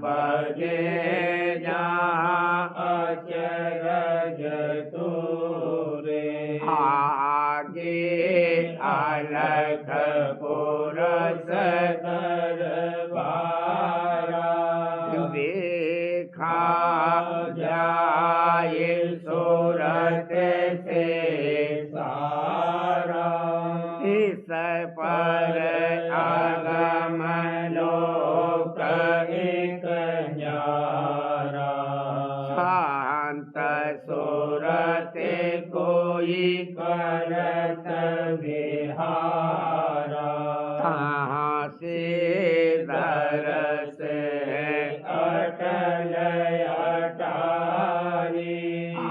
बजे जहाँ अचरज तू आगे अलख पुरस दरबारा देखा जाए सूरत से सारा इस पर आगम लोक एक न्यारा शांत सूरत कोई करत विहारा कहाँ से दरस अटल अटारी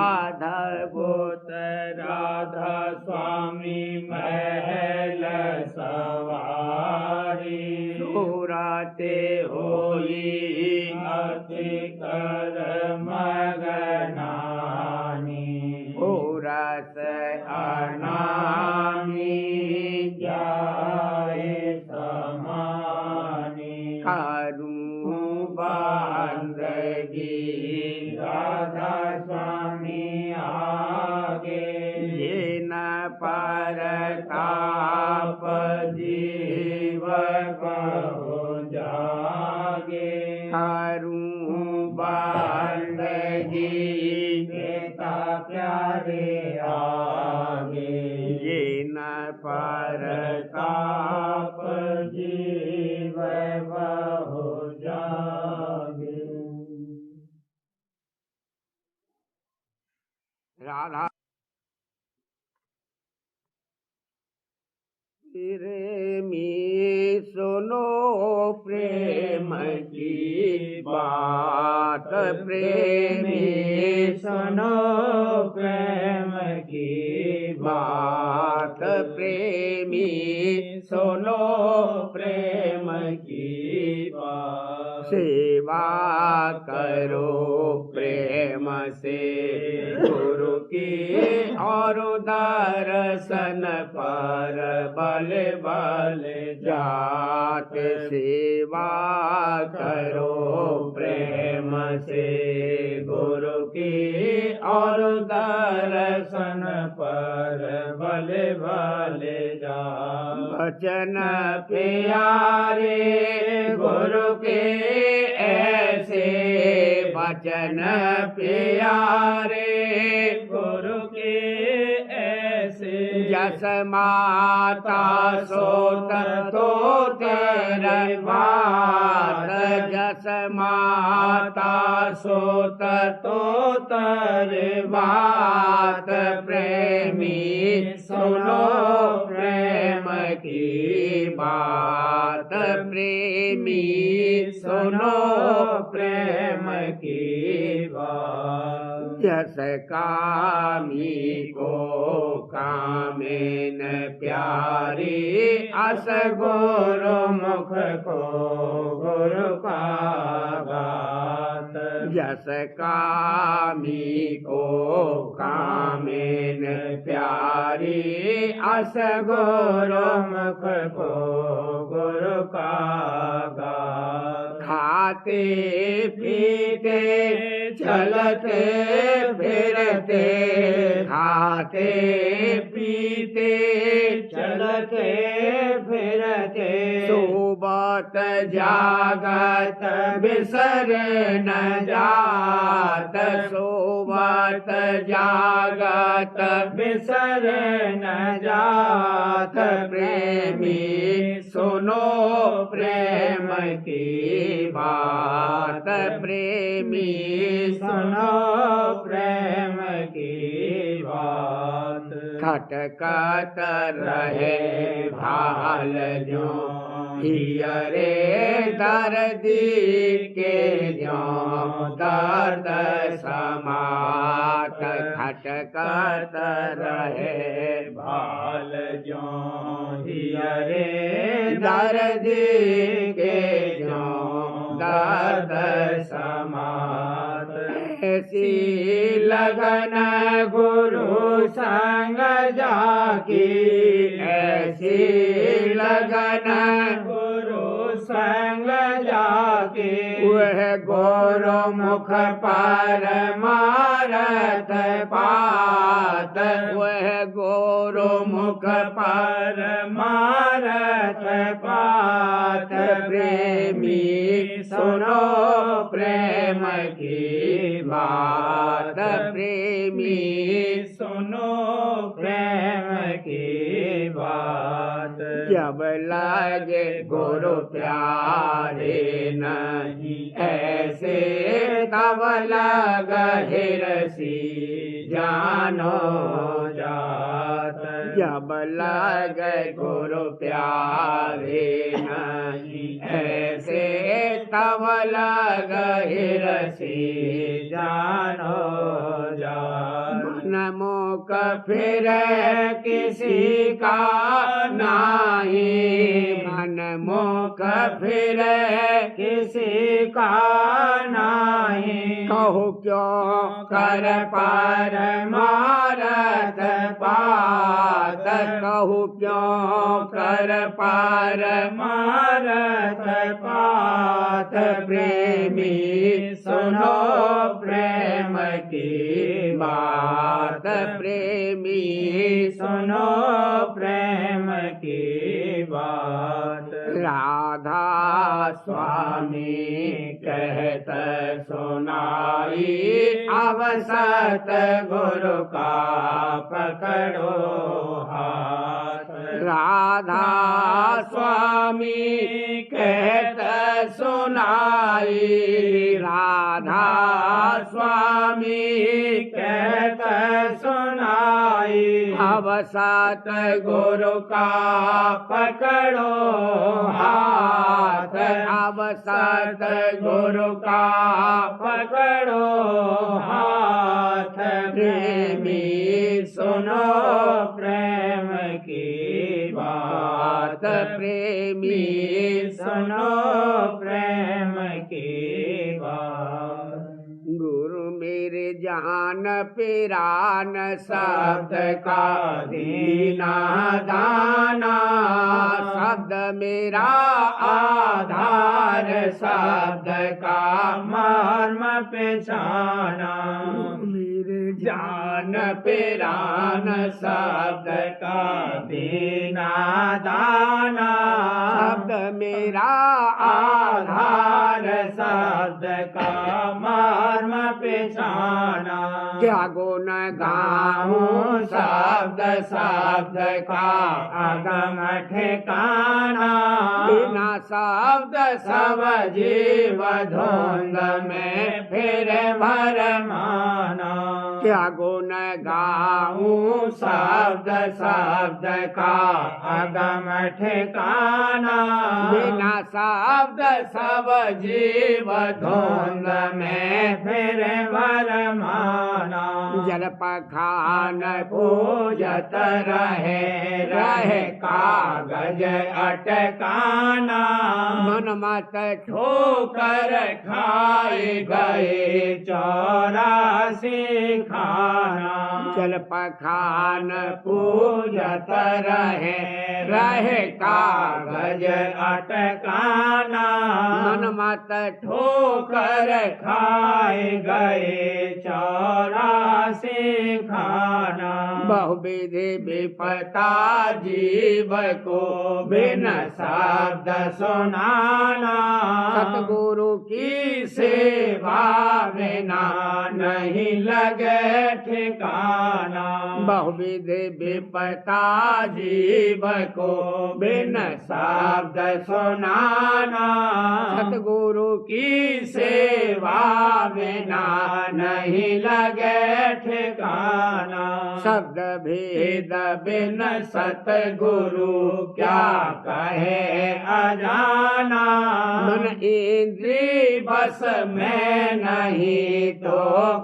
अद्भुत राधा स्वामी महल सवारी सूरते होई अति कर मगनानी पूरस अनामी जाए समानी करूं बंदगी राधा स्वामी आगे ये न परताप जीव बहु जागे करूं बंदगी पिता प्यारे आगे ये न परताप जीव बहु जागे। राधा प्रेमी सुनो प्रेम की बात प्रेमी सुनो प्रेम की बात प्रेमी सुनो प्रेम की बात सेवा करो प्रेम से गुरु की और दर्शन पर बल बल जात सेवा करो प्रेम से गुरु की और दर्शन पर बल बल जात वचन प्यारे गुरु के ऐसे वचन प्यारे गुरु के ऐसे जस माता सोत तो तेरे बात जस माता सोत तो तेरे बात प्रेमी सुनो प्रेम की बात प्रेमी सुनो प्रेम की बात जस कामी को कामेन प्यारी अस गुरु मुख को गुरु का गात जस कामी को कामेन प्यारी अस गुरु मुख को गुरु का गात खाते पीते चलते फिरते खाते पीते चलते फिरते सोबत जागत बिसर न जात सोबत जागत बिसर न जात प्रेमी सुनो प्रेम की बात प्रेमी सुनो प्रेम की बात खटकत रहे भाल जो हियरे दर्दी के जो दर्द समात खटकत रहे भाल जो हियरे दर्दी के जो दर्द समात ऐसी लगन गुरु संग जाकी ऐसी लगन गुरु संग जाके वह गोरो मुख पर मारत पात, वह गोरो मुख पर मारत पात। प्रेमी सुनो प्रेम की बात, प्रेमी सुनो प्रेम की बात। जब लगे गुरु प्यारे नहीं ऐसे, तब लग हिरसी जानो जात। जब लगे गुरु प्यारे नहीं ऐसे, तब लग हिरसी जानो जात। मन मुख फिर किसी का नाही, मन मुख फिर किसी का नाही। कहूँ क्यों कर पर मारत पात, कहूँ क्यों कर पर मारत पात। प्रेमी सुनो प्रेम की बात, प्रेमी सुनो प्रेम की बात। राधा स्वामी कहत सुनाई, अब सतगुरु का पकड़ो हाथ। राधा स्वामी कहत सुनाई, राधा स्वामी कहत सुनाई। अब सतगुरु का पकड़ो हाथ, अब सतगुरु का पकड़ो हाथ। प्रेमी सुनो प्रेम की बात, प्रेमी सुनो प्रेम की बात। गुरु मेरे जान पिरान शब्द का दीना दाना, शब्द मेरा आधार, शब्द का मर्म पहचाना। मेरे जान पिरान शब्द का दीना दाना, शब्द मेरा आधार, शब्द का मर्म पहचाना। क्या गुण गाऊं शब्द शब्द का अगम ठिकाना, बिना शब्द सब जीव धुंध में फिर भरमाना। क्या गुण गाऊं शब्द शब्द का अगम ठिकाना, बिना शब्द सब जीव धुंध में फिर भरमाना। जल पखान पूजत रहे रहे कागज अटकाना, मन मत ठोकर खाए गए 84 खाना। जल पखान पूजत रहे रहे कागज अटकाना, मन मत ठोकर खाए गए 84 खाना। बहुविधि विपता जीव को बिन शब्द सुनाना, सतगुरु की सेवा बिना नहीं लगे ठिकाना। बहुविधि विपता जीव को बिन शब्द सुनाना, सतगुरु की सेवा बिना नहीं लगे ठिकाना। शब्द भेद बिन सतगुरु क्या कहे अजाना, मन इंद्री बस में नहीं तो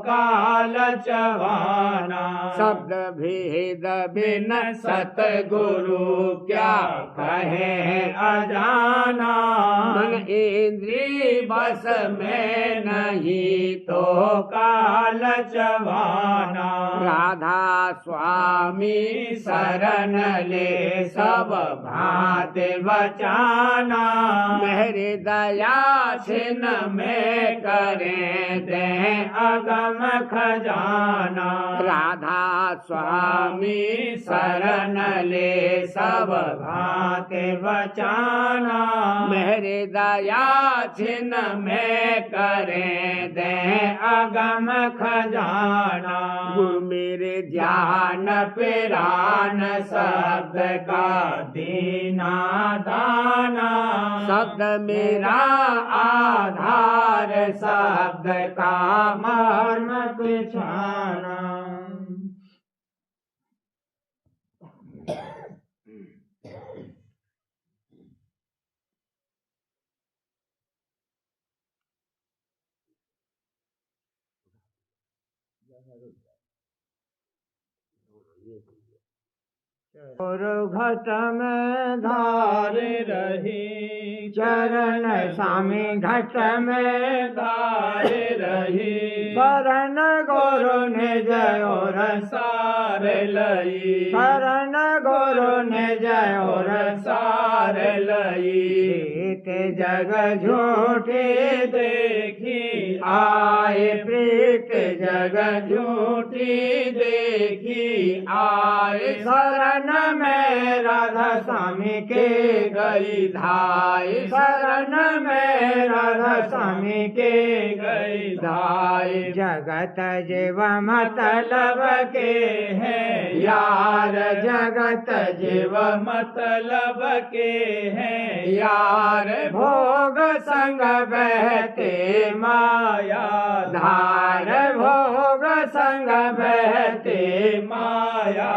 काल चवाना। शब्द भेद बिन सतगुरु क्या कहे अजाना। मन इंद्री बस में नहीं तो काल चवाना। राधा स्वामी शरण ले सब भांति बचाना। मेरी दया छिन्न में करें दे अगम खजाना। राधा स्वामी शरण ले सब भांति बचाना। मेरी दया छिन्न में करें दे अगम खजाना। गुरु मेरे ध्यान पिरान शब्द का दीना दाना। शब्द मेरा आधार शब्द का मर्म पहचाना। और घट में धार रही चरण स्वामी घट में धार रही। शरण गुरु ने जय और सार लई। शरण गुरु ने जय और सार लई। ते जग झूठी देखी आए प्रीत जग झूठी देखी आए। शरण में राधा स्वामी के गई धाय। शरण में राधा स्वामी के गई धाय। जगत जीव मतलब के हैं यार। जगत जीव मतलब के हैं यार। भोग संग बहते माया धार। भोग संग बहते माया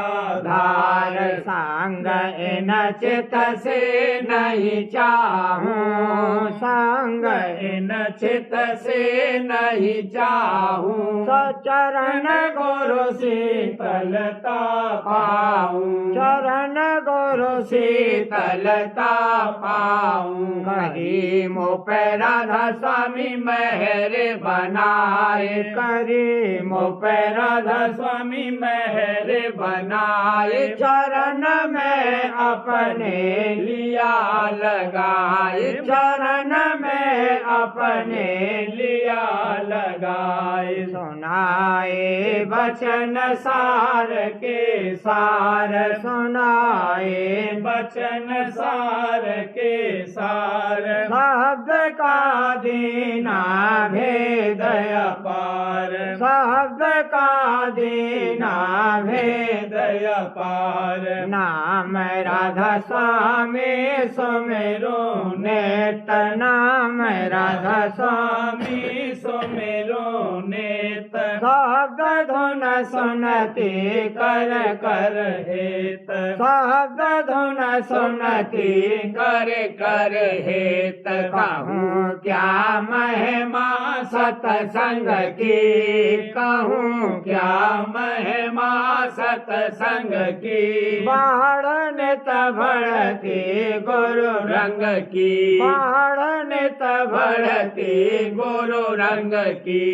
धार। संग इन चित से नहीं चाहूं। संग इन चित से नहीं चाहूं। चरण गुरु शीतलता पाऊं। चरण गुरु शीतलता पाऊं। करी मुँह पे राधा स्वामी मेहर बनाए। करी मुँह पे राधा स्वामी मेहर बनाए। चरण में अपने लिया लगाए। चरण में अपने लिया लगाए। सुनाए वचन सार के सार। सुनाए वचन सार के सार। शब्द का दीना भेद अपार। शब्द का दीना भेद अपार। नाम राधा स्वामी सुमेरु नेत। नाम राधा स्वामी सुमेरु नेत। शब्द धुन सुनती कर कर हेत। शब्द धुन सुनती कर कर हेत। कहूँ क्या महिमा सतसंग की। कहूँ क्या महिमा सतसंग की। बाढ़ नित बढ़ती गुरु रंग की। बाढ़ नित बढ़ती गुरु रंग की।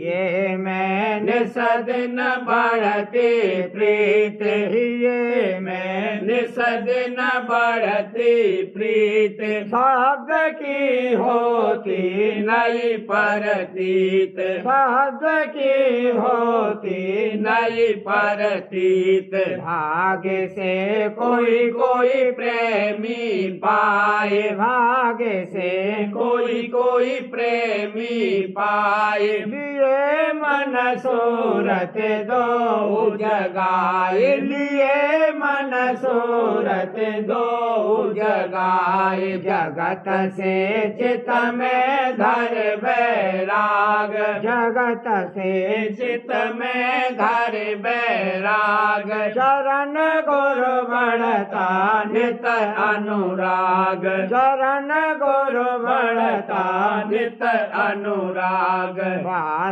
ये मैं निसदिन बढ़ती प्रीत। ये मैं निसदिन बढ़ती प्रीत। शब्द की होती नई परतीत। शब्द की होती नई परतीत। भाग्य से कोई कोई प्रेमी पाए। भाग्य से कोई कोई प्रेमी पाए। लिए मन सूरत दो जगाए। लिए मन सूरत दो जगाए। जगत से चित में धर बैराग। जगत से चित में धर बैराग। शरण गुरु बढ़ता नित अनुराग। शरण गुरु बढ़ता नित अनुराग।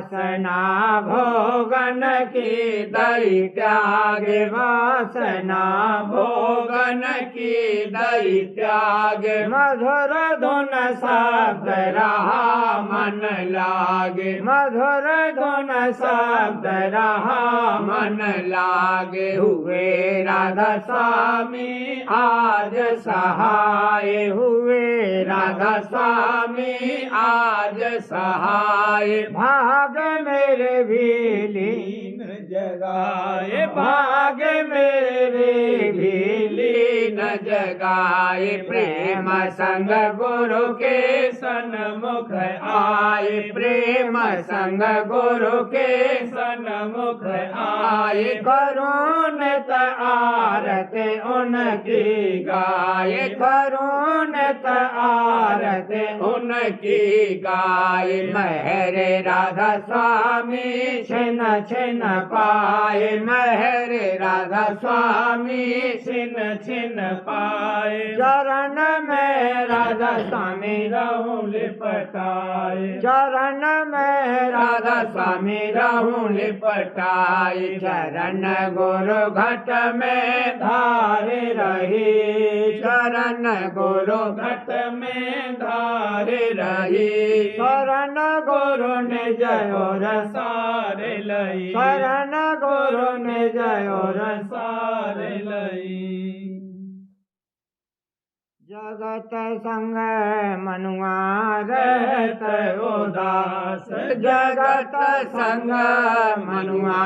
वासना भोगन की दई त्यागे, वासना भोगन की दई त्यागे। मधुर धुन शब्द रहा मन लागे, मधुर धुन शब्द रहा मन लागे। हुए राधा स्वामी आज सहाय, हुए राधा स्वामी आज सहाय। भाग मेरे भी लीन जगाए, भाग मेरे भी लीन जगाए। प्रेम संग गुरु के सन्मुख आए, प्रेम संग गुरु के सन्मुख आए। करुणित आरती उनकी गाए, करुणित आरती उनकी गाए। मेरे राधा स्वामी छिन छिन पाए, मेरे राधा स्वामी छिन छिन पाए। चरण में राधा स्वामी रहूं लिपटाए, चरण में राधा स्वामी रहूं लिपटाए। चरण गुरु घट में धारे रही, चरण गुरु घट में धारे रही। शरण गुरु निज और सारे लई, शरण गुरु निज और सारे लई। जगत संग मनुआ रहत उदास, जगत संग मनुआ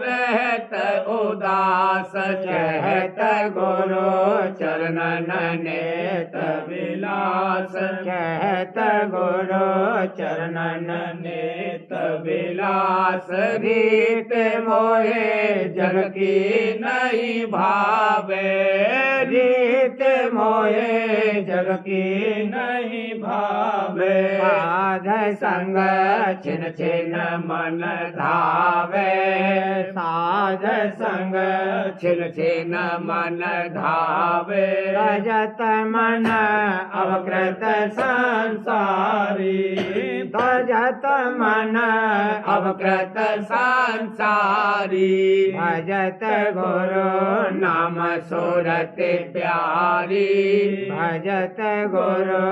रहत उदास। कहत गुरु चरणन नेत विलास, कहत गुरु चरणन नेत विलास। रीत मोहे जग की नहीं भावे, रीत मोहे जग की नहीं भावे। साध संग छिन छिन मन धावे, साध संग छिन छिन मन धावे। रजत मन अवकृत संसारी, रजत मन अवकृत संसारी। भजत गुरु नाम सुरत प्यारी, भजत गुरु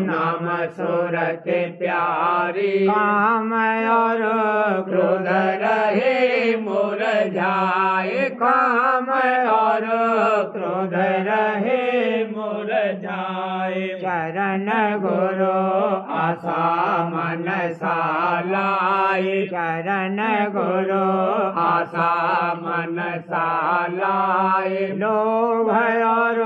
नाम सुरत प्यारी। काम और क्रोध रहे मुरझाए, काम और क्रोध रहे मुरझाए। चरण गुरु आशा मन सालाए, चरण गुरु आशा मन सालाए। लोभ और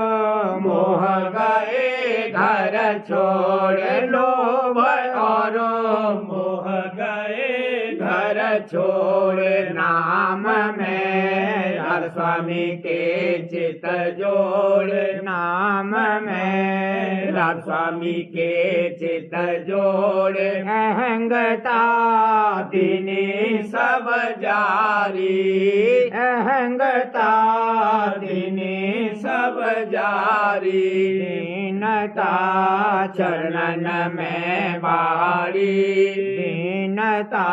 मोह गए घर छोड़, लोभ और मोह गए घर छोड़। नाम में हर स्वामी के चित जोड़, नाम में हर स्वामी के चित जोड़। अहंगता दीनी सब जारी, अहंगता दीनी सब जारी। दीनता चरणन में बारी, दीनता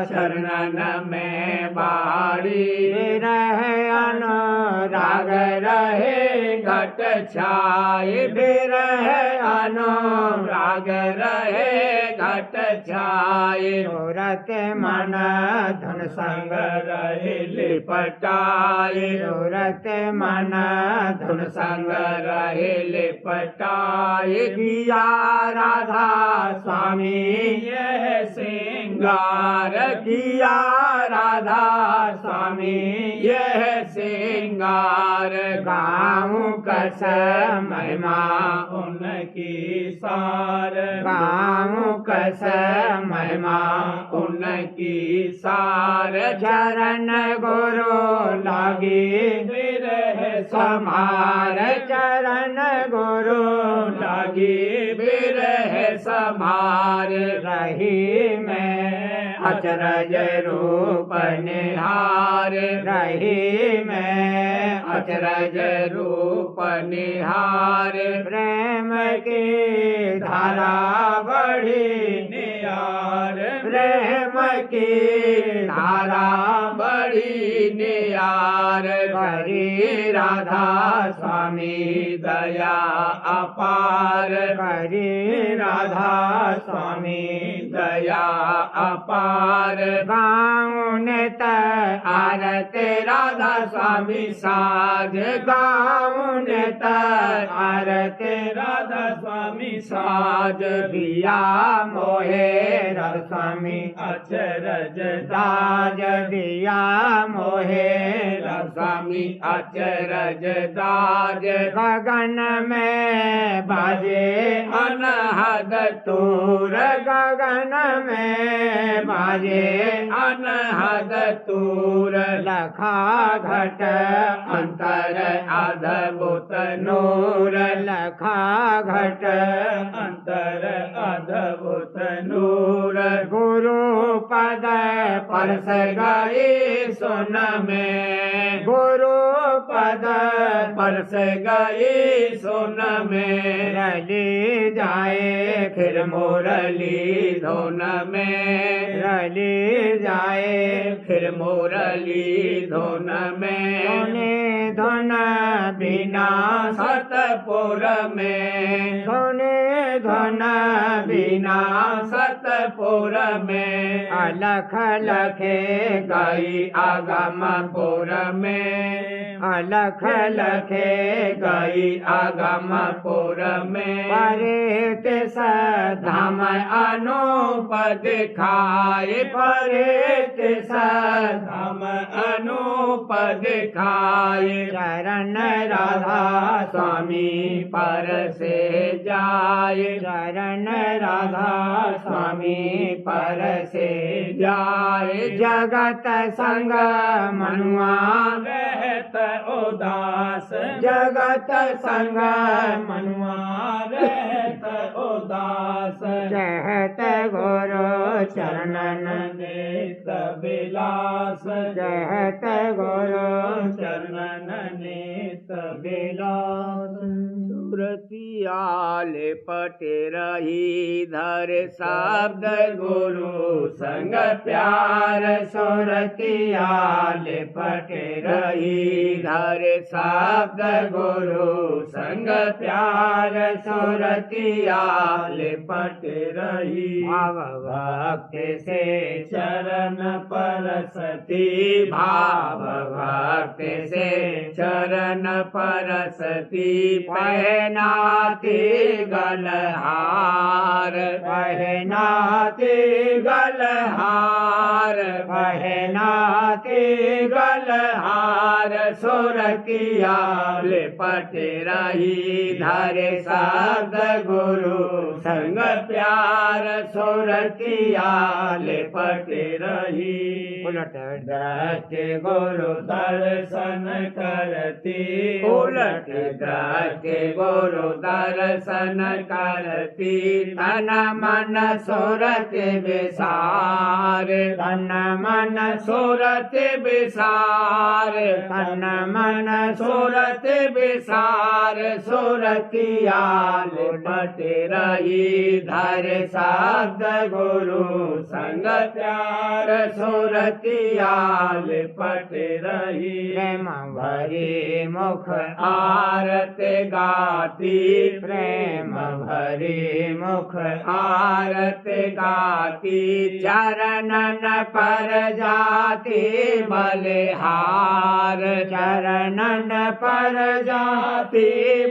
चरणन में बारी। विरह अनुराग रहे घट छाए, विरह अनुराग रहे घट छाए। सूरत मन धन संग रहे लिपटाए, सूरत मन धन संग रहे लिपटाए। किया राधा स्वामी यह सिंगार, किया राधा स्वामी यह सिंगार। गाऊं कस महिमा उनकी सार, गाऊं कस महिमा उनकी सार। चरण गुरु लागी विरह समार, चरण गुरु लागी विरह समार। रही में अचरज रूप निहार, रही में अचरज रूप निहार। प्रेम की धारा बढ़ी निया प्यार प्रेम की धारा बड़ी नियार करी राधा स्वामी दया अपार करी राधा स्वामी दया अपार गाँव ने आरते राधा स्वामी साज गाँव ने आरते राधा स्वामी साज दिया मोहे राधा स्वामी अचरज दाज दिया मोहे राधा स्वामी अचरज दाज गगन में बाजे अनहद तूर गगन में बाजे अनहद तूर लखा घट अंतर अद्भुत नूर लखा घट अंतर अद्भुत नूर गुरु पद परस गई सुन में गुरु पद परस गई सुन में रली जाए फिर मुरली धुन में रली जाए फिर मुरली धुन में धुन बिना सतपुर में धुन बिना सतपुर में अलख लखे गई आगमपुर में अलख लखे गई आगमपुर में परेत धाम अनूप दिखाए परेत धाम अनूप दिखाए चरण राधा स्वामी पर से जाए चरण राधा स्वामी पर से जाए जगत संग मनुआ रहत उदास जगत संग मनुआ रहत उदास कहत गुरु चरणन नेत विलास कहत गुरु चरणन नेत विलास सुरतियाल पटे रही धर शब्द गुरु संग प्यार सुरतियाल पटे रही धर शब्द गुरु संग प्यार सुरतियाल पटे रही भाव भक्ति से चरण परसती भाव भक्ति से चरण परसती पहनाती गलहार पहनाती गलहार पहनाती गलहार सुरतिया लिपट रही धरे शब्द गुरु संग प्यार सुरतिया लिपट रही उलट दृष्टि गुरु दर्शन करती उलट दृष्टि गुरु दर्शन करती तन मन सुरत विसार तन मन सुरत विसार तन मन सुरत विसार सुरतिया लिपट रही धर शब्द गुरु संग प्यार सुरतिया लिपट रही प्रेम भरी मुख आरत गाती प्रेम भरी मुख आरत गाती चरणन पर जाती बलिहार चरणन पर जाती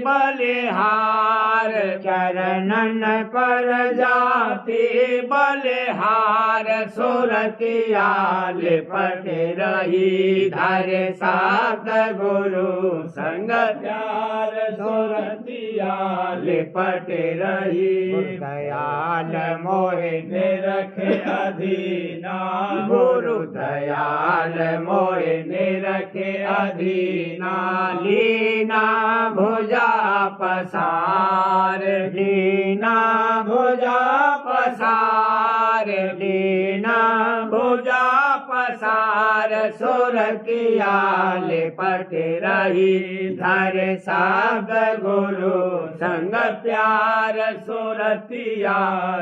बलिहार चरणन पर जाती बलिहार सुरतिया लिपट रही धर शब्द गुरु संग प्यार सुरतिया लिपट रही दयाल मोहे निरखे अधीना गुरु दयाल मोहे निरखे अधीना लीना भुजा पसार लीना भुजा पसार लीना भुजा पसार सुरतिया लिपट रही धर शब्द गुरु संग प्यार सुरतिया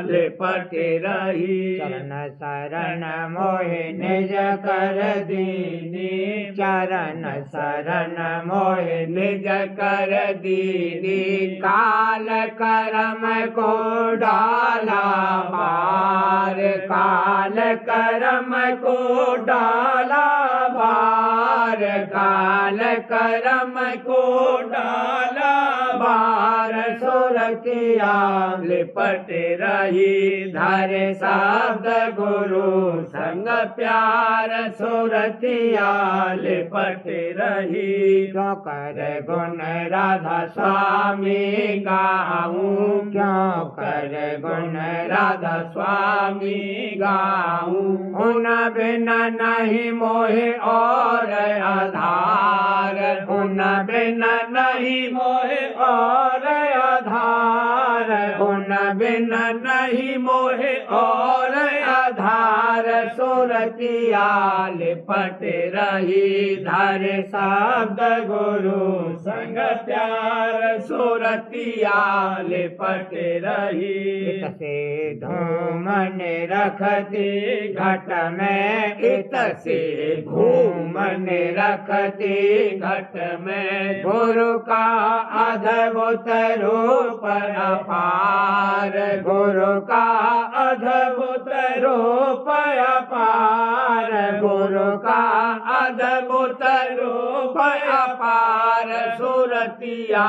लिपट रही चरण शरण मोहि निज कर दीनी चरण शरण मोहि निज कर दीनी काल करम को डाला बार काल करम को डाला बार काल करम को डाला बार सुरतिया लिपट रही धर शब्द गुरु संग प्यार सुरतिया लिपट रही क्यों कर गुण राधा स्वामी गाऊं क्यों कर गुण राधा स्वामी गाऊं उन बिना नहीं मोहे और आधार उन बिना नहीं मोहे और आधार उन बिना नहीं मोहे और आधार सुरतिया लिपट रही धर शब्द गुरु संग प्यार सुरतिया लिपट रही से धूमन रखती घट में इत से घूमन रखती घट में गुरु का अद्भुत रूप अपार गुरु का अद्भुत रूप अपार गुरु का अद्भुत रूप अपार सुरतिया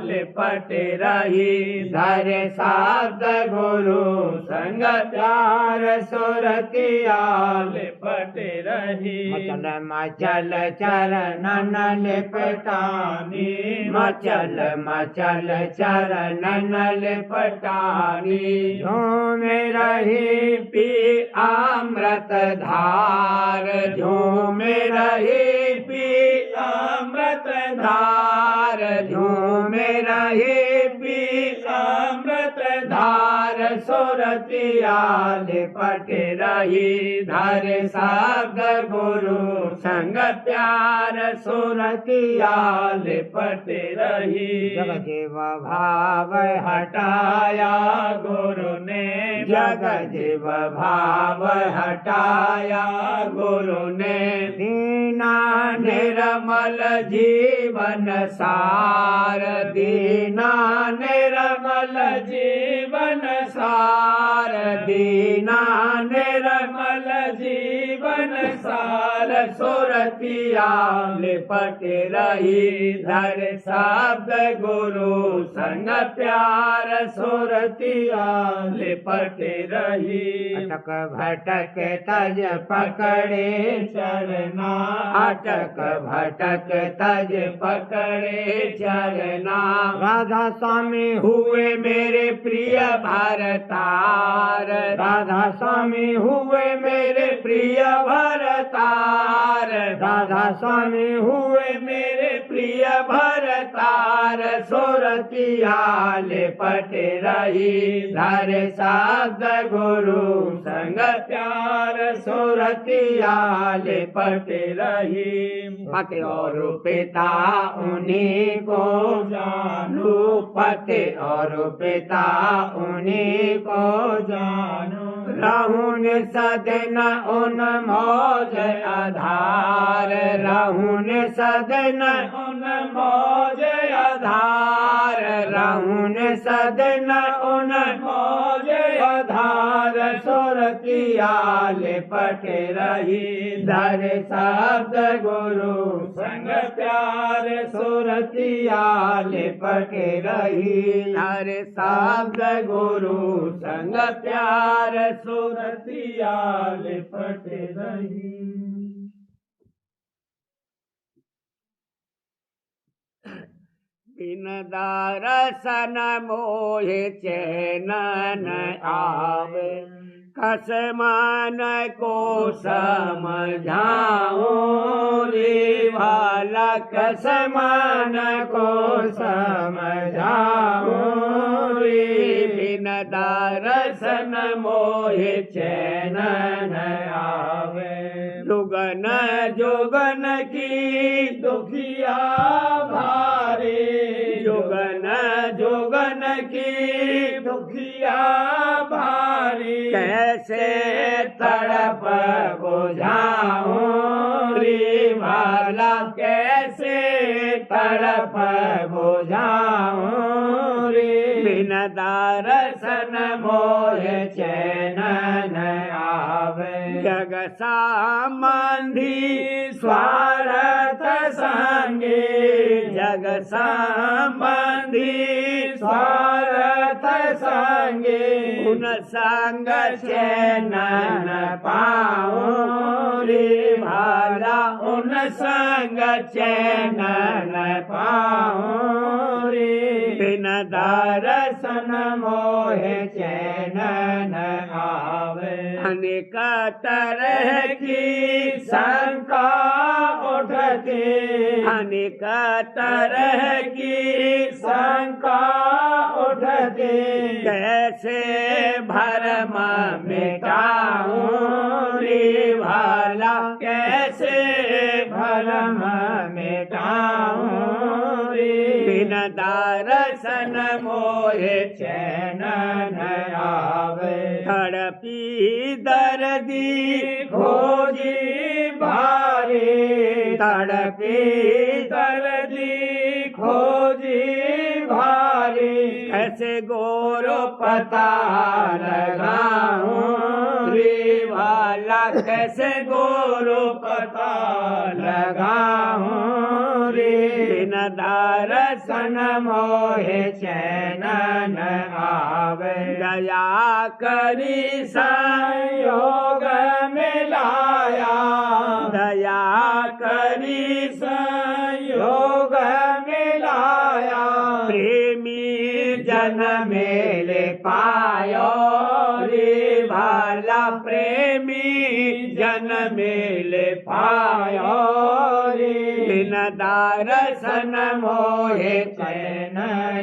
लिपट रही धर शब्द गुरु संग प्यार सुरतिया लिपट रही मचल मचल चरणन लिपटानी मचल मचल चरणन लिपटानी झूम रही पी अमृत धार झूम रही पी अमृत धार झूम रही पी अमृत धार सुरतिया लिपट रही धर शब्द गुरु संग प्यार सुरतिया लिपट रही जग जीव भाव हटाया गुरु ने जग जीव भाव हटाया गुरु ने दीना निर्मल जीवन सार दीना निर्मल जीवन सार दीना निर्मल जीवन सार सुरतिया लिपट रही धर शब्द गुरु संग प्यार सुरतिया लिपट रही अटक भटक तज पकड़े चरना अटक भटक तज पकड़े चरना राधा स्वामी हुए मेरे प्रिय भरतार राधा स्वामी हुए मेरे प्रिय भरतार राधा स्वामी हुए मेरे प्रिय भरतार सुरतिया लिपट रही धर शब्द गुरु संग प्यार सुरतिया लिपट रही पति और पिता उन्हीं को जानू पति और पिता उन्हीं को जानू रहून सदन उन मौज आधार रहून सदन उन मौज आधार रहून सदन उन मौज आधार सुरतिया लिपट रही धर शब्द गुरु संग प्यार सुरतिया लिपट रही धर शब्द गुरु संग प्यार सुरतिया लिपट रही बिन दर्शन मोहे चैन न आवे कस मन को समझाऊं रे भाला कस मन को समझाऊं रे बिन दर्शन मोहे चैन न आवे जुग जुगन जुगन की दुखिया भारी, जुगन जुगन की दुखिया भारी, कैसे तड़प बुझाऊं रे भाला, कैसे तड़प बुझाऊं रे, बिन दर्शन मोह चैन न आवे, जग संबंधी स्वार्थ संगे, जग संबंधी स्वार्थ संगे, उन संग चैन न पाऊं रे भाला, उन संग चैन न पाऊं रे, बिन दर्शन मोह चैन न आवे, अनेक तरह की शंका उठती, अनेक तरह की शंका उठती, कैसे भरम मिटाऊं रे भाला, कैसे भरम मिटाऊं रे, बिन दर्शन मोह चैन न आवे, तड़पी दर्दी खोजी भारी, तड़पी दर्दी खोजी भारी, कैसे गोरो पता लगाऊं रे भाला, कैसे गोरो पता लगाऊं रे, बिन दर्शन मोह चैन न आवे, दया करी संयोग मिलाया, दया करी संयोग मिलाया, प्रेमी जन मेल पायो रे भाला, प्रेमी जन मेल पायो रे, बिन दर्शन मोह चैन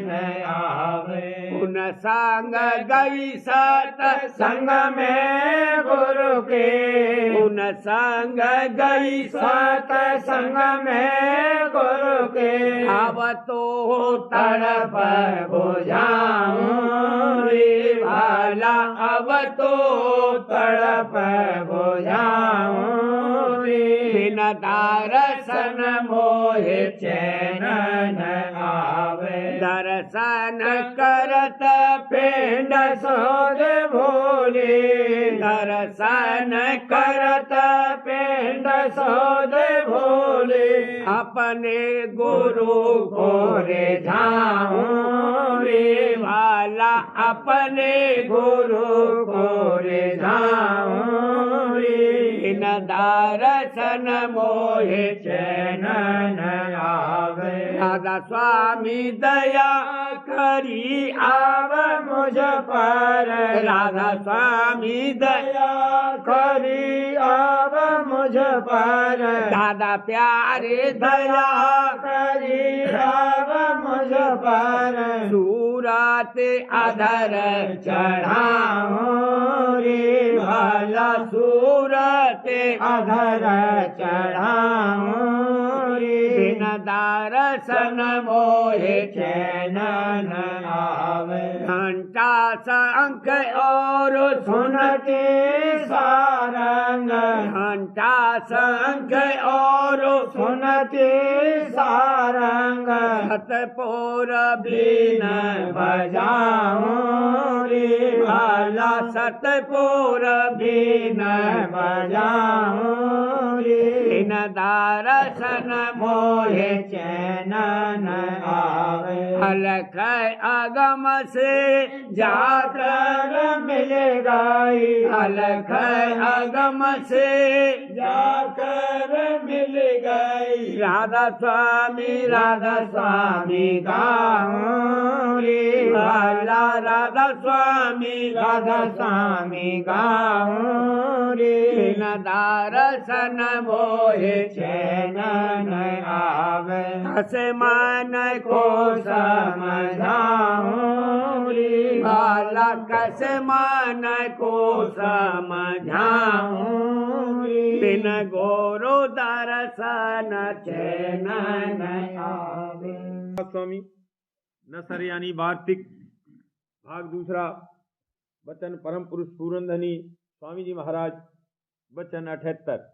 न आवे, उन संग गई सत संग में गुरु के, उन संग गई सत संग में गुरु के, अब तो तड़प बुझाऊं रे भाला, अब तो तड़प बुझाऊं रे, बिन दर्शन मोह चैन न आवे, दर्शन करत पिंड सोध भोले, दर्शन करत पिंड सोध भोले, अपने गुरु को रे झाऊं रे भाला, अपने गुरु को रे झाऊं रे, बिन दर्शन मोह चैन न आवे, राधा स्वामी दया करी आव मुझ पर, राधा स्वामी दया दया करी आव मुझ पर, दादा प्यारे दया करी आव मुझ पर, सूरत अधर चढ़ाऊं रे भाला, सूरत अधर चढ़ाऊं रे, बिन दर्शन मोह चैन न आवे, घंटा शंख और सुनते सारंग, घंटा शंख और सुनते सारंग, सतपुर बीन बजाऊं रे भाला, सतपुर बीन बजाऊं रे, बिन दर्शन मोह चैन न आवे, अलख अगम से जाकर मिल गई, अलख अगम से जाकर मिल गई, राधा स्वामी राधा स्वामी गाऊं रे भाला, राधा स्वामी राधा स्वामी गाऊं रे, बिन दर्शन मोह चैन न आवे, हस मन को समझाऊं रे भाला, कस मन को समझाऊं समझाऊं बिन गुरु दर्शन चैन न आवे। स्वामी नसर यानी वार्तिक भाग दूसरा। वचन परम पुरुष पूरनधनी स्वामी जी महाराज। वचन 78।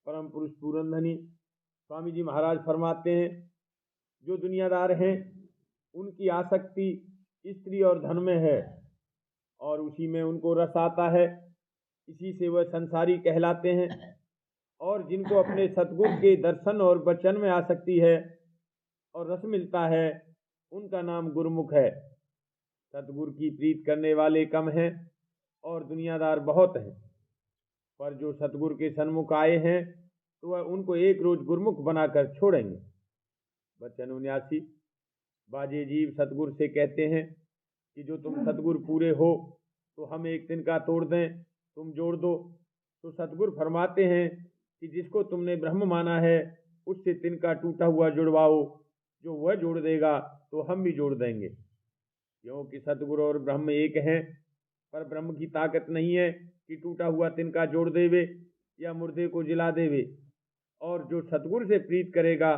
परम पुरुष पूरनधनी स्वामी जी महाराज फरमाते हैं, जो दुनियादार हैं उनकी आसक्ति स्त्री और धन में है और उसी में उनको रस आता है, इसी से वह संसारी कहलाते हैं। और जिनको अपने सतगुरु के दर्शन और वचन में आसक्ति है और रस मिलता है, उनका नाम गुरुमुख है। सतगुरु की प्रीत करने वाले कम हैं और दुनियादार बहुत हैं, पर जो सतगुरु के सन्मुख आए हैं तो वह उनको एक रोज गुरुमुख बनाकर छोड़ेंगे। वचन 79। बाजे जीव सतगुरु से कहते हैं कि जो तुम सतगुरु पूरे हो तो हम एक तिनका तोड़ दें, तुम जोड़ दो। तो सतगुरु फरमाते हैं कि जिसको तुमने ब्रह्म माना है उससे तिनका टूटा हुआ जुड़वाओ, जो वह जोड़ देगा तो हम भी जोड़ देंगे। क्योंकि सतगुरु और ब्रह्म एक हैं, पर ब्रह्म की ताकत नहीं है कि टूटा हुआ तिनका जोड़ देवे या मुर्दे को जिला देवे। और जो सतगुरु से प्रीत करेगा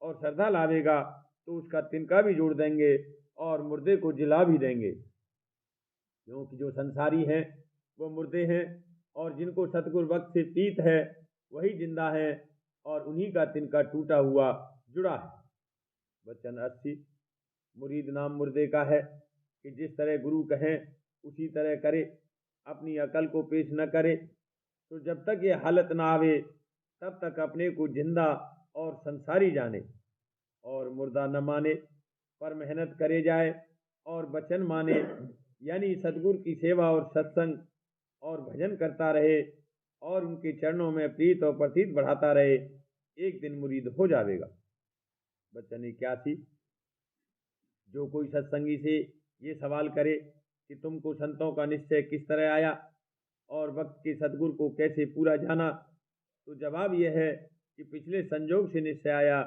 और श्रद्धा लावेगा तो उसका तिनका भी जोड़ देंगे और मुर्दे को जिला भी देंगे। क्योंकि जो संसारी हैं वो मुर्दे हैं और जिनको सतगुरु वक्त से प्रीत है वही जिंदा है और उन्हीं का तिनका टूटा हुआ जुड़ा है। वचन 80। मुरीद नाम मुर्दे का है कि जिस तरह गुरु कहें उसी तरह करे, अपनी अकल को पेश न करे। तो जब तक ये हालत ना आवे तब तक अपने को जिंदा और संसारी जाने और मुर्दा न माने, पर मेहनत करे जाए और वचन माने, यानी सतगुरु की सेवा और सत्संग और भजन करता रहे और उनके चरणों में प्रीत और प्रतीत बढ़ाता रहे, एक दिन मुरीद हो जाएगा। वचन 81। जो कोई सत्संगी से ये सवाल करे कि तुमको संतों का निश्चय किस तरह आया और वक्त के सतगुरु को कैसे पूरा जाना, तो जवाब यह है कि पिछले संजोग से निश्चय आया,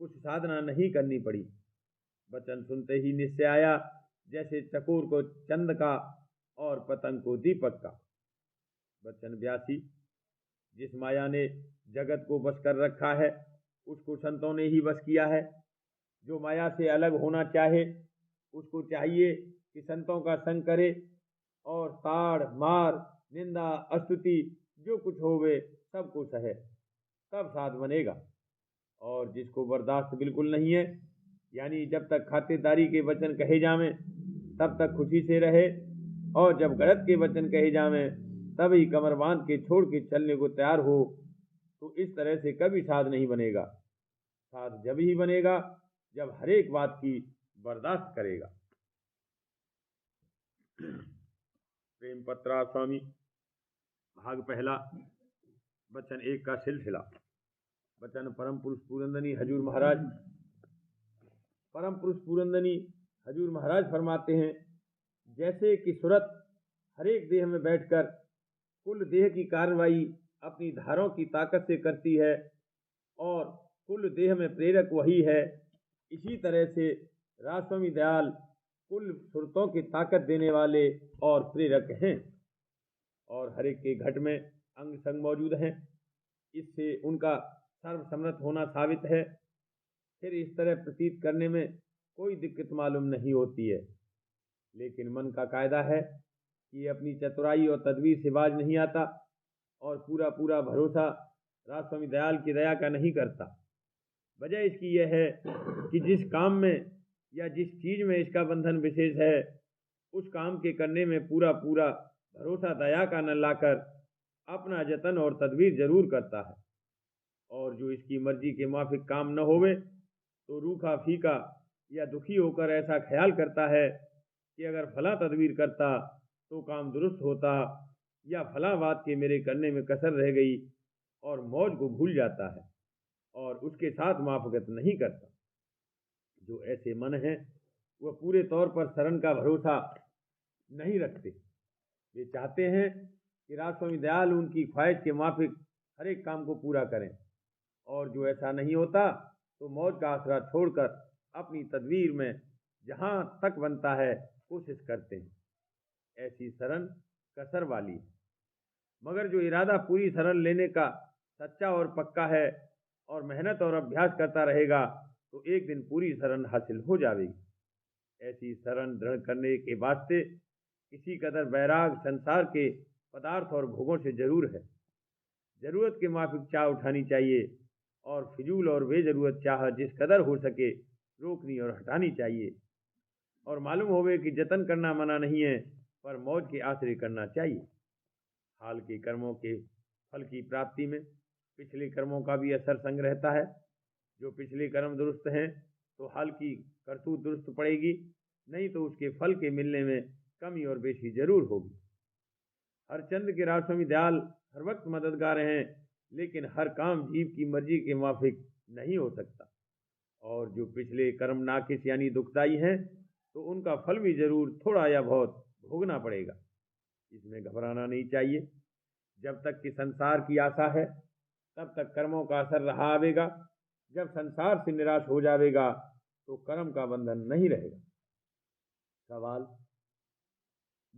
कुछ साधना नहीं करनी पड़ी। वचन सुनते ही निश्चय आया, जैसे चकोर को चंद का और पतंग को दीपक का। वचन 82। जिस माया ने जगत को बस कर रखा है उसको संतों ने ही बस किया है। जो माया से अलग होना चाहे उसको चाहिए कि संतों का संग करे और ताड़ मार निंदा अस्तुति जो कुछ होवे सबको सहे, तब साध बनेगा। और जिसको बर्दाश्त बिल्कुल नहीं है, यानी जब तक खातिरदारी के वचन कहे जावें तब तक खुशी से रहे और जब गलत के वचन कहे जावें तभी कमर बांध के छोड़ के चलने को तैयार हो, तो इस तरह से कभी साध नहीं बनेगा। साध जब ही बनेगा जब हर एक बात की बर्दाश्त करेगा। प्रेम पत्रा स्वामी भाग पहला। वचन 1 का सिलसिला। वचन परम पुरुष पूरनधनी हजूर महाराज। परम पुरुष पूरनधनी हजूर महाराज फरमाते हैं, जैसे कि सूरत हर एक देह में बैठकर कुल देह की कार्रवाई अपनी धारों की ताकत से करती है और कुल देह में प्रेरक वही है, इसी तरह से राजस्वामी दयाल कुल सुरतों की ताकत देने वाले और प्रेरक हैं और हर एक के घट में अंग संग मौजूद हैं। इससे उनका सर्वसम्मत होना साबित है। फिर इस तरह प्रतीत करने में कोई दिक्कत मालूम नहीं होती है, लेकिन मन का कायदा है कि अपनी चतुराई और तदबीर से बाज नहीं आता और पूरा पूरा भरोसा राजस्वामी दयाल की दया का नहीं करता। वजह इसकी यह है कि जिस काम में या जिस चीज में इसका बंधन विशेष है उस काम के करने में पूरा पूरा भरोसा दया का न लाकर अपना जतन और तदबीर जरूर करता है। और जो इसकी मर्जी के माफिक काम न होवे तो रूखा फीका या दुखी होकर ऐसा ख्याल करता है कि अगर फला तदबीर करता तो काम दुरुस्त होता, या फला बात के मेरे करने में कसर रह गई, और मौज को भूल जाता है और उसके साथ माफकत नहीं करता। जो ऐसे मन हैं वह पूरे तौर पर शरण का भरोसा नहीं रखते। वे चाहते हैं कि राजस्वामी दयाल उनकी ख्वाहिश के माफिक हर एक काम को पूरा करें, और जो ऐसा नहीं होता तो मौज का आसरा छोड़कर अपनी तदबीर में जहाँ तक बनता है कोशिश करते हैं। ऐसी शरण कसर वाली है। मगर जो इरादा पूरी शरण लेने का सच्चा और पक्का है और मेहनत और अभ्यास करता रहेगा तो एक दिन पूरी शरण हासिल हो जाएगी। ऐसी शरण दृढ़ करने के वास्ते किसी कदर वैराग संसार के पदार्थ और भोगों से जरूर है। जरूरत के माफिक चाह उठानी चाहिए और फिजूल और बेजरूरत चाह जिस कदर हो सके रोकनी और हटानी चाहिए। और मालूम होवे कि जतन करना मना नहीं है, पर मौज के आश्रय करना चाहिए। हाल के कर्मों के फल की प्राप्ति में पिछले कर्मों का भी असर संग रहता है। जो पिछले कर्म दुरुस्त हैं तो हाल की करतूत दुरुस्त पड़ेगी, नहीं तो उसके फल के मिलने में कमी और बेशी जरूर होगी। हरचंद के रासों में दयाल हर वक्त मददगार हैं, लेकिन हर काम जीव की मर्जी के माफिक नहीं हो सकता। और जो पिछले कर्म नाकिस यानी दुखदाई हैं तो उनका फल भी जरूर थोड़ा या बहुत भोगना पड़ेगा। इसमें घबराना नहीं चाहिए। जब तक कि संसार की आशा है तब तक कर्मों का असर रहा आवेगा। जब संसार से निराश हो जाएगा तो कर्म का बंधन नहीं रहेगा। सवाल: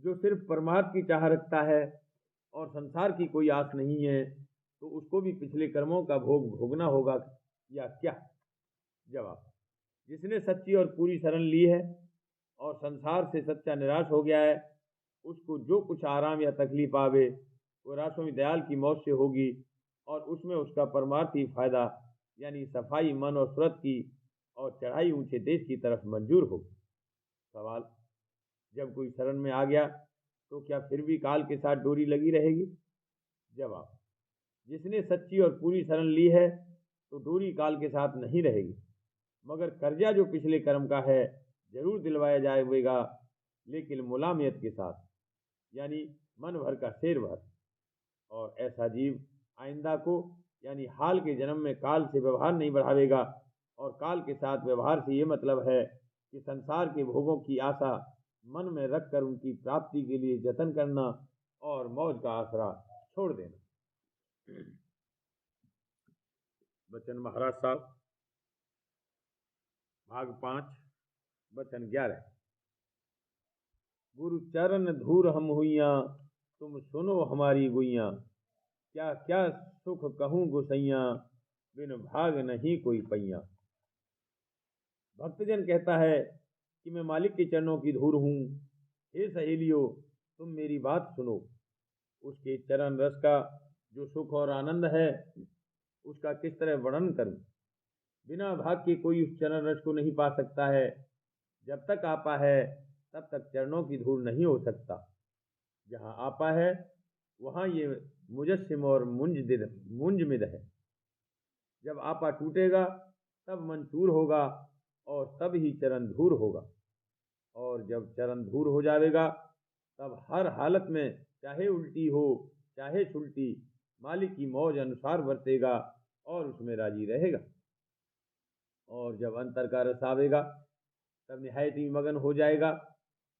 जो सिर्फ परमार्थ की चाह रखता है और संसार की कोई आस नहीं है तो उसको भी पिछले कर्मों का भोग भोगना होगा या क्या? जवाब: जिसने सच्ची और पूरी शरण ली है और संसार से सच्चा निराश हो गया है, उसको जो कुछ आराम या तकलीफ आवे वो रासों दयाल की मौत से होगी और उसमें उसका परमार्थी फायदा यानी सफाई मन और सूरत की और चढ़ाई ऊंचे देश की तरफ मंजूर होगी। सवाल: जब कोई शरण में आ गया तो क्या फिर भी काल के साथ डोरी लगी रहेगी? जवाब: जिसने सच्ची और पूरी शरण ली है तो डोरी काल के साथ नहीं रहेगी, मगर कर्जा जो पिछले कर्म का है जरूर दिलवाया जाएगा, लेकिन मुलामियत के साथ, यानी मन भर का शेर भर। और ऐसा जीव आइंदा को यानी हाल के जन्म में काल से व्यवहार नहीं बढ़ावेगा। और काल के साथ व्यवहार से ये मतलब है कि संसार के भोगों की आशा मन में रखकर उनकी प्राप्ति के लिए जतन करना और मौज का आसरा छोड़ देना। बचन महाराज साहब, भाग 5, बचन 11। गुरु चरण धूर हम हुइया, तुम सुनो हमारी गुइया। क्या क्या सुख कहूँ गुसैया, बिन भाग नहीं कोई पैया। भक्तजन कहता है कि मैं मालिक के चरणों की धूर हूँ। हे सहेलियों, तुम मेरी बात सुनो। उसके चरण रस का जो सुख और आनंद है उसका किस तरह वर्णन करूं। बिना भाग के कोई उस चरण रस को नहीं पा सकता है। जब तक आपा है तब तक चरणों की धूल नहीं हो सकता। जहाँ आपा है वहाँ ये मुजस्सिम और मुंजमिद है। जब आपा टूटेगा तब मन चूर होगा और तब ही चरण धूर होगा। और जब चरण धूर हो जाएगा तब हर हालत में, चाहे उल्टी हो चाहे सुलटी, मालिक की मौज अनुसार बरतेगा और उसमें राजी रहेगा। और जब अंतर का रस आवेगा तब निहायत ही मगन हो जाएगा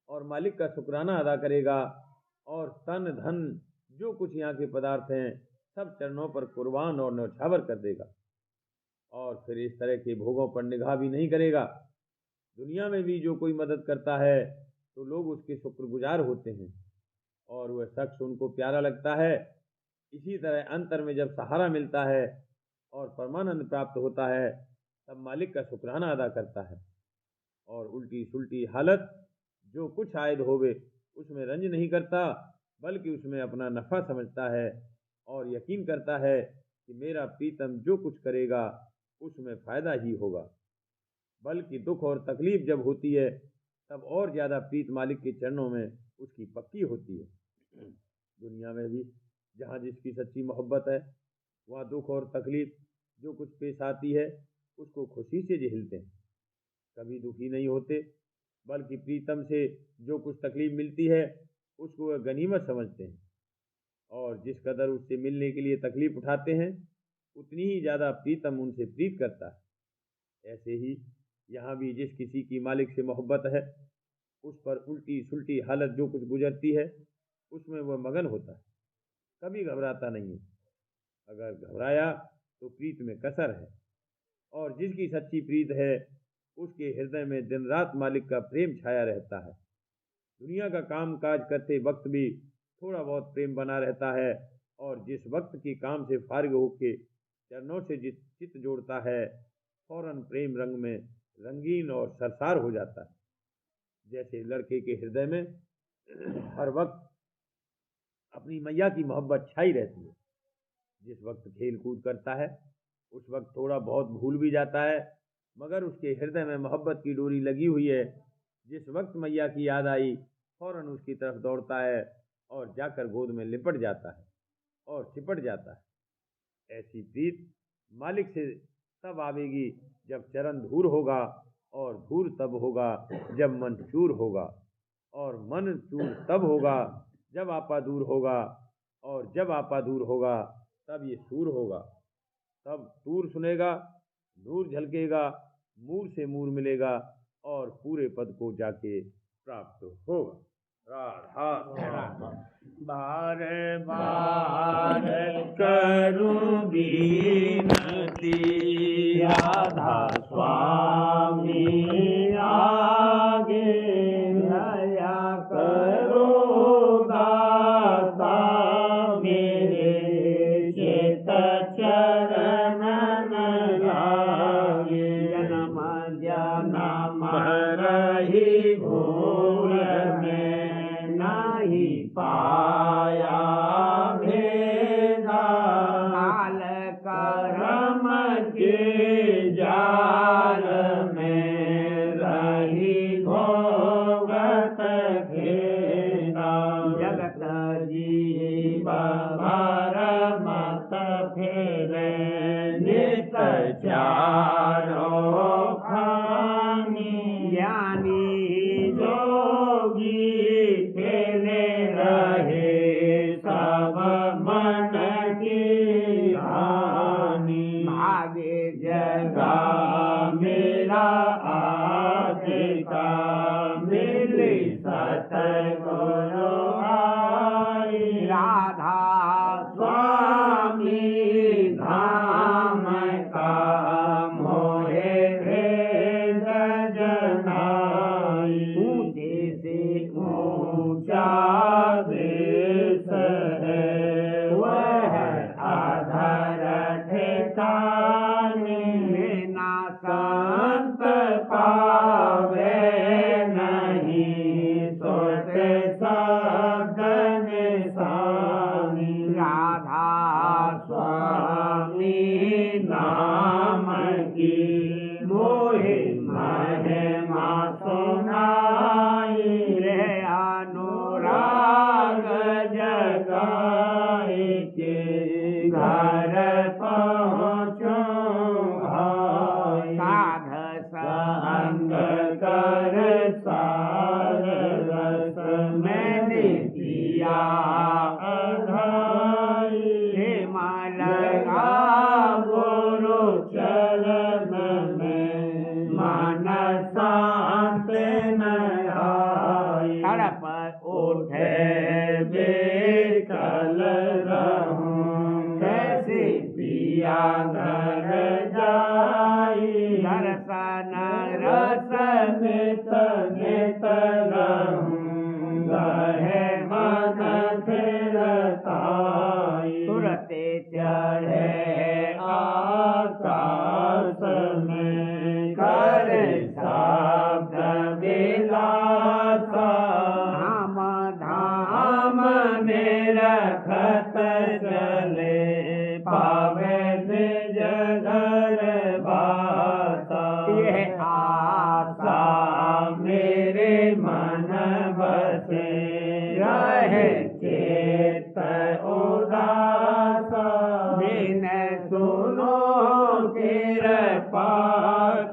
और मालिक का शुक्राना अदा करेगा और तन धन जो कुछ यहाँ के पदार्थ हैं सब चरणों पर कुर्बान और न्यौछावर कर देगा। और फिर इस तरह के भोगों पर निगाह भी नहीं करेगा। दुनिया में भी जो कोई मदद करता है तो लोग उसके शुक्रगुजार होते हैं और वह शख्स उनको प्यारा लगता है। इसी तरह अंतर में जब सहारा मिलता है और परमानंद प्राप्त होता है तब मालिक का शुक्राना अदा करता है। और उल्टी सुलटी हालत जो कुछ आयद होवे उसमें रंज नहीं करता, बल्कि उसमें अपना नफ़ा समझता है और यकीन करता है कि मेरा प्रीतम जो कुछ करेगा उसमें फ़ायदा ही होगा। बल्कि दुख और तकलीफ जब होती है तब और ज़्यादा प्रीत मालिक के चरणों में उसकी पक्की होती है। दुनिया में भी जहाँ जिसकी सच्ची मोहब्बत है वहाँ दुख और तकलीफ जो कुछ पेश आती है उसको खुशी से झेलते हैं, कभी दुखी नहीं होते, बल्कि प्रीतम से जो कुछ तकलीफ मिलती है उसको वह गनीमत समझते हैं और जिस कदर उससे मिलने के लिए तकलीफ उठाते हैं उतनी ही ज़्यादा प्रीतम उनसे प्रीत करता है। ऐसे ही यहाँ भी जिस किसी की मालिक से मोहब्बत है उस पर उल्टी सुलटी हालत जो कुछ गुजरती है उसमें वह मगन होता है, कभी घबराता नहीं है। अगर घबराया तो प्रीत में कसर है। और जिसकी सच्ची प्रीत है उसके हृदय में दिन रात मालिक का प्रेम छाया रहता है। दुनिया का काम काज करते वक्त भी थोड़ा बहुत प्रेम बना रहता है, और जिस वक्त की काम से फारिग होके चरणों से जिस चित्त जोड़ता है, फौरन प्रेम रंग में रंगीन और सरसार हो जाता है। जैसे लड़के के हृदय में हर वक्त अपनी मैया की मोहब्बत छाई रहती है। जिस वक्त खेल कूद करता है उस वक्त थोड़ा बहुत भूल भी जाता है, मगर उसके हृदय में मोहब्बत की डोरी लगी हुई है। जिस वक्त मैया की याद आई फौरन उसकी तरफ दौड़ता है और जाकर गोद में लिपट जाता है और सिपट जाता है। ऐसी प्रीत मालिक से तब आवेगी जब चरण धूर होगा, और धूर तब होगा जब मन चूर होगा, और मन चूर तब होगा जब आपा दूर होगा, और जब आपा दूर होगा तब ये सूर होगा। तब सूर सुनेगा, नूर झलकेगा, मूर से मूर मिलेगा, और पूरे पद को जाके प्राप्त होगा। राधा बार बार करूं बीनती, राधा स्वामी आगे दया करो दाता, मेरे चेत चरण लागे, जन्म जन्म रही भूल में नहीं पाया भेदा, काल करम के जाल में रही भोगत खेदा, जगत जीव भर मत फेरे नित चारो खानी, ज्ञानी जोगी खेले रहे सब मन की हानि, भागे जगा मेरा आगे का मिली सतगुरु आई, राधा स्वामी धाम का मोहे भेद जनाई, ऊंचे से ऊंचा देश है वह आधार ठिकाने, बिना संत पावे नहीं सोते शब्द निशानी, राधा स्वामी नाम की मोहे महिमा सुनाई, रे अनुराग जगाए के घर पहुँचो भाई, साध संग कर सार रस मैंने दिया अधाई, लगा गुरु चरण में मन शांत न आई, तड़प उठे बेकल रहूं कैसे पिया घर जाई, दर्शन रस नित नित रहूं गहे मन फिरताई, सुरते चढ़े आकाश में करे शब्द विलासा, धाम धाम में रखत चले पावे निज घर बासा, ये आशा मेरे मन बसे रहे चेत उदासा, बिन सुनो कृपा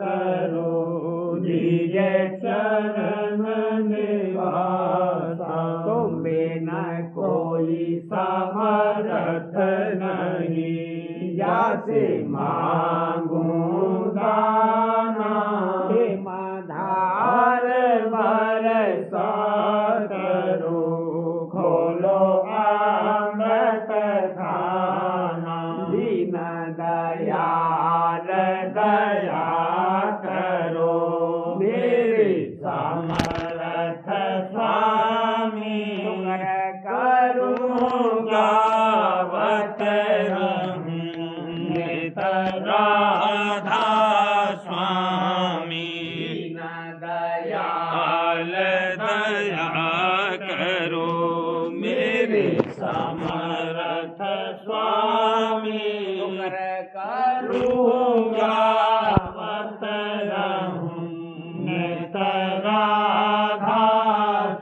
करो निज चरण निवासा, तुम बिन कोई समर्थ नहीं, जासे मांगूं दाना, धार बरसा करो खोलो अमृत खाना, दीन दयाल दया करो मेरे समर्थ स्वामी, करो स्वामी दीन दयाल दया करो मेरे समर्थ स्वामी शुक्र करूँगा मत रहूं नित राधा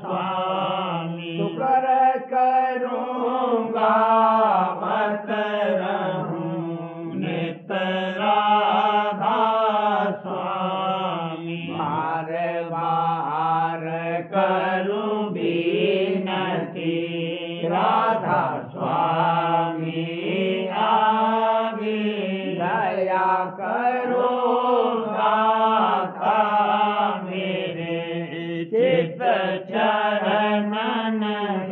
स्वामी शुक्र करूँगा मत रहूं नित राधा स्वामी बार बार करूं विनती राधा स्वामी आगे दया करो दाता मेरे चित चरणन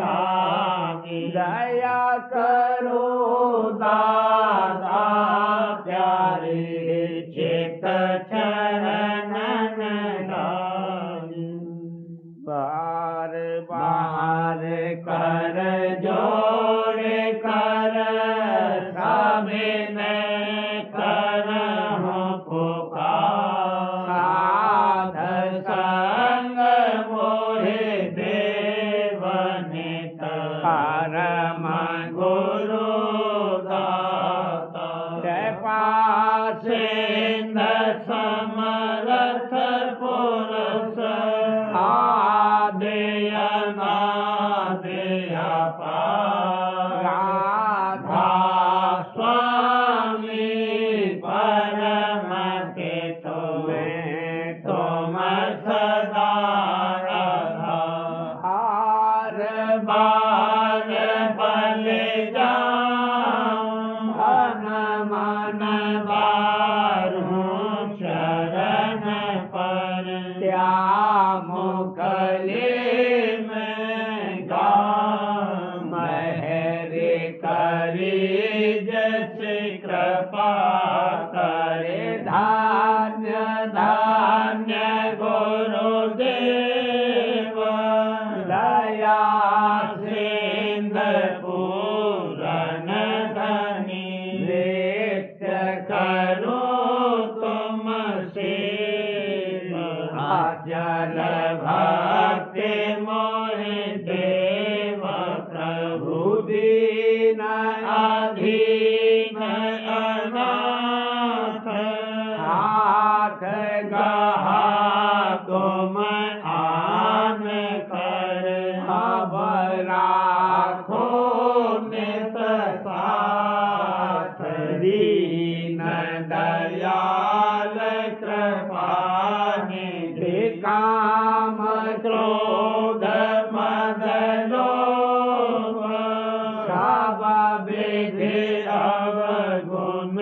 लागे दया करो दाता प्यारे चित चरणन लागे बार बार कर जोड़ कर सविनय कर पुकार साध संग मोहे देवनित परम गुरु दाता कृपा सिंध समरथ पुरुष राधा स्वामी परम के तुम सदा राधा हार बार बल जाऊं मन मन बारूं चरण पर श्याम कले में गाऊं महरे करी जैसे कृपा करे धान्य धान्य गुरुदेव दया सिंध पूरन धनी नित्य करो तुम सेवा जल भक्ति मोहि देव प्रभु दीन अधीन अनाथ हाथ गहा तुम आन कर अब राखो नित साथ दीन दयाल कृपा निधि काम क्रोध मद लोभ सब विधि अवगुण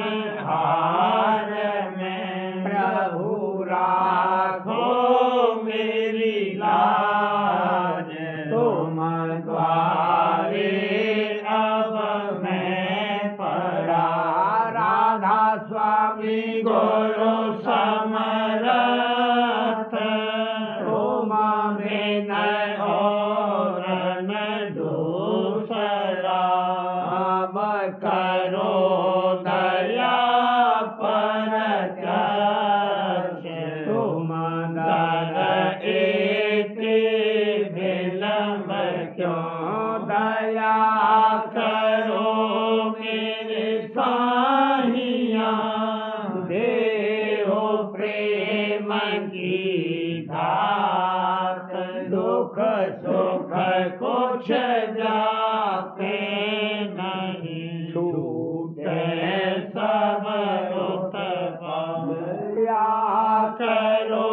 हार में प्रभु राखो मेरी लाज तुम द्वारे अब मैं पड़ा राधा स्वामी गुरु समरथ तुम विनय और न दूसरा अब करो दया पर तुम दर एक विलम्ब क्यों दया करो मेरे साहिया देहो प्रेम की धात दुख सुख कुछ जाते नहीं छूटे सब उत्पया करो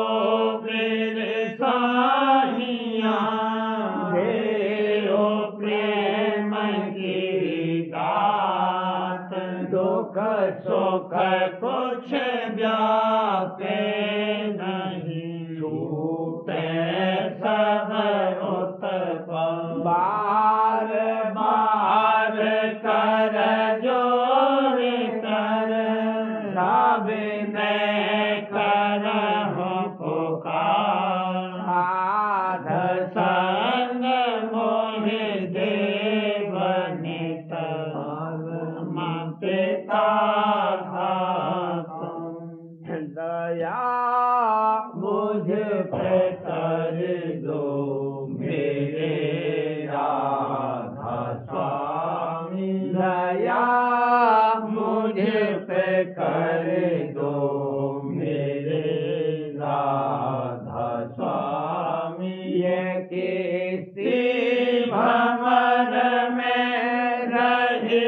मेरे साहिया देहो प्रेम की दात दुख सुख कुछ व्यापे नहीं छूटे सब उत्पन्न बार बार कर जोड़ कर सविनय कर दया मुझ पे कर दो मेरे राधा स्वामी। दया मुझ पे कर दो मेरे राधा स्वामी। ये किसी भंवर में रहे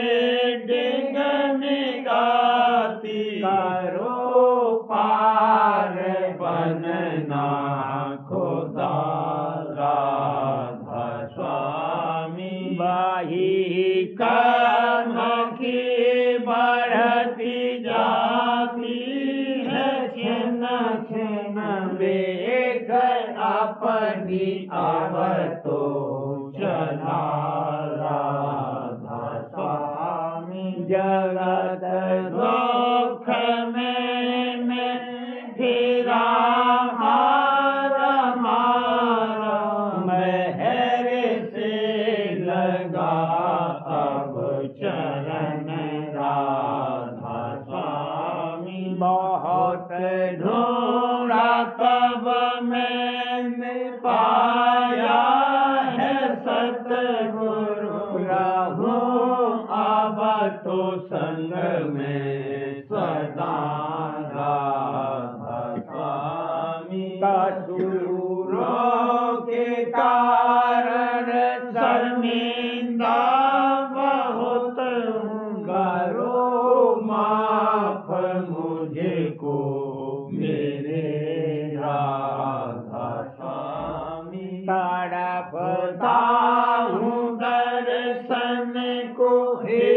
डिंगनी गाती, करो पार बनना खुदा राधा स्वामी। वही कर्म की बढ़ती जाती है, छिन छिन बेग अपनी अब तो चला राधा स्वामी। जगत दुख में फिरा मारा मारा, महर से लगा अब चरण राधा स्वामी। बहुत ढूंढा तब मैंने पाया है सतगुरु, रहूं अब तो संग में सदा राधा स्वामी। कसूरों के कारण शर्मिंदा बहुत, करो माफ मुझको मेरे राधा स्वामी। तड़पता हूँ दर्शन को हे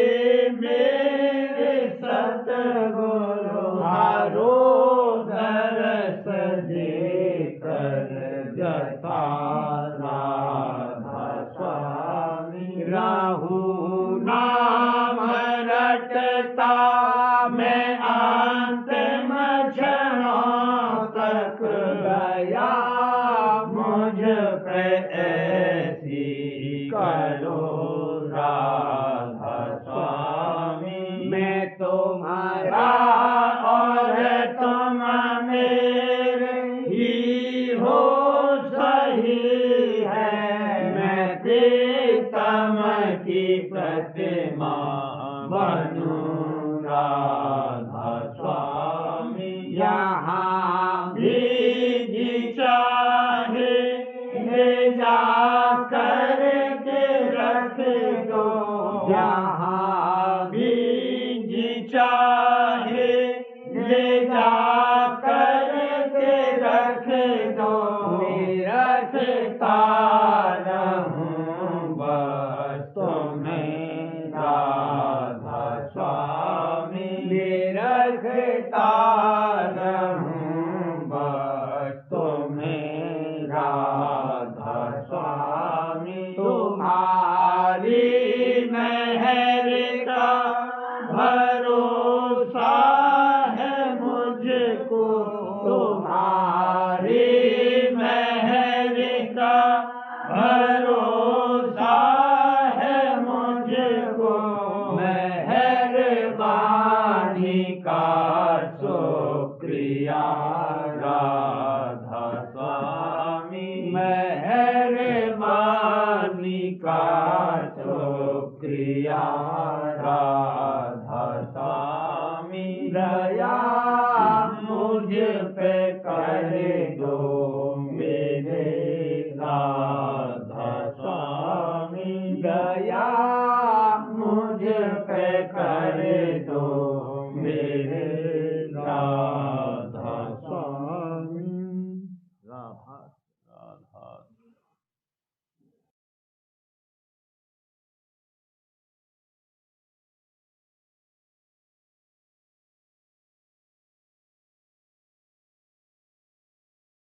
मेरे सतगुरु, हारो दरस देकर जता राधा स्वामी। रहूं नाम रटता मैं अंतिम क्षणों तक, गया मुझ पे ऐसी करो राधा स्वामी। मैं तुम्हारा और तुम मेरे ही हो सही है, मैं प्रीतम की प्रतिमा बनूं राधा स्वामी। यहाँ भी जी चाहे ले जा कर के रख दो, जहाँ भी जी चाहे ले जा कर के रख दो। मेरा तार हूँ बस तुम्हें राधा स्वामी। मेरा तार हूँ बस तुम्हें राधा स्वामी। तुम्हारी मेहर का भरोसा है मुझको, तुम्हारी मेहर का भरोसा है मुझको। मेहरबानी का शुक्रिया राधा स्वामी। मेहरबानी का शुक्रिया राधा स्वामी। दया मुझ पे कर दो